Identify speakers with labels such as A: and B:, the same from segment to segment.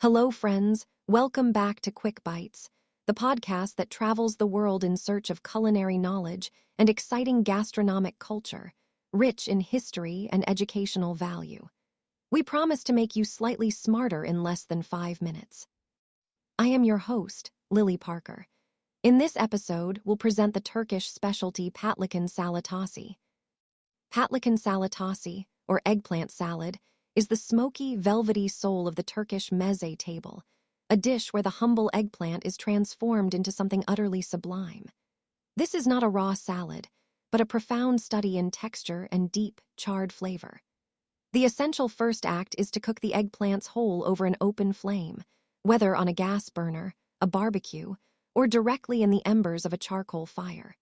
A: Hello, friends. Welcome back to Quick Bites, the podcast that travels the world in search of culinary knowledge and exciting gastronomic culture, rich in history and educational value. We promise to make you slightly smarter in less than 5 minutes. I am your host, Lily Parker. In this episode, we'll present the Turkish specialty Patlican Salatasi. Patlican Salatasi, or eggplant salad, is the smoky, velvety soul of the Turkish meze table, a dish where the humble eggplant is transformed into something utterly sublime. This is not a raw salad, but a profound study in texture and deep, charred flavor. The essential first act is to cook the eggplants whole over an open flame, whether on a gas burner, a barbecue, or directly in the embers of a charcoal fire.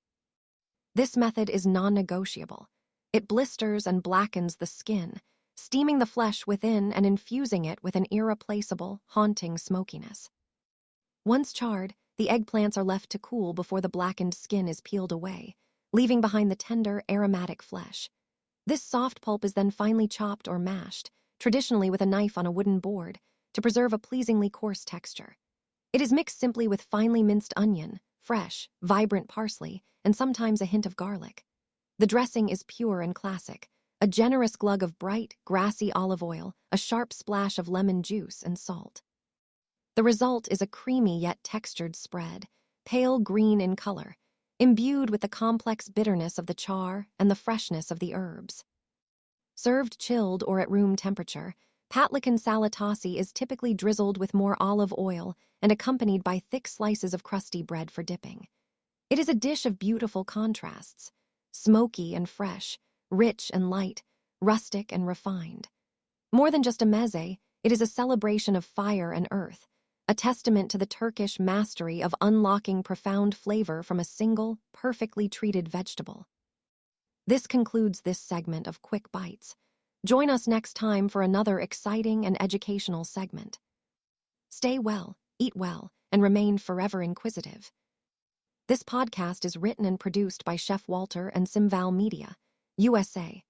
A: This method is non-negotiable. It blisters and blackens the skin, steaming the flesh within and infusing it with an irreplaceable, haunting smokiness. Once charred, the eggplants are left to cool before the blackened skin is peeled away, leaving behind the tender, aromatic flesh. This soft pulp is then finely chopped or mashed, traditionally with a knife on a wooden board, to preserve a pleasingly coarse texture. It is mixed simply with finely minced onion, fresh, vibrant parsley, and sometimes a hint of garlic. The dressing is pure and classic, a generous glug of bright, grassy olive oil, a sharp splash of lemon juice, and salt. The result is a creamy yet textured spread, pale green in color, imbued with the complex bitterness of the char and the freshness of the herbs. Served chilled or at room temperature, Patlican Salatasi is typically drizzled with more olive oil and accompanied by thick slices of crusty bread for dipping. It is a dish of beautiful contrasts, smoky and fresh, rich and light, rustic and refined. More than just a meze, it is a celebration of fire and earth, a testament to the Turkish mastery of unlocking profound flavor from a single, perfectly treated vegetable. This concludes this segment of Quick Bites. Join us next time for another exciting and educational segment. Stay well, eat well, and remain forever inquisitive. This podcast is written and produced by Chef Walter and Simval Media, USA.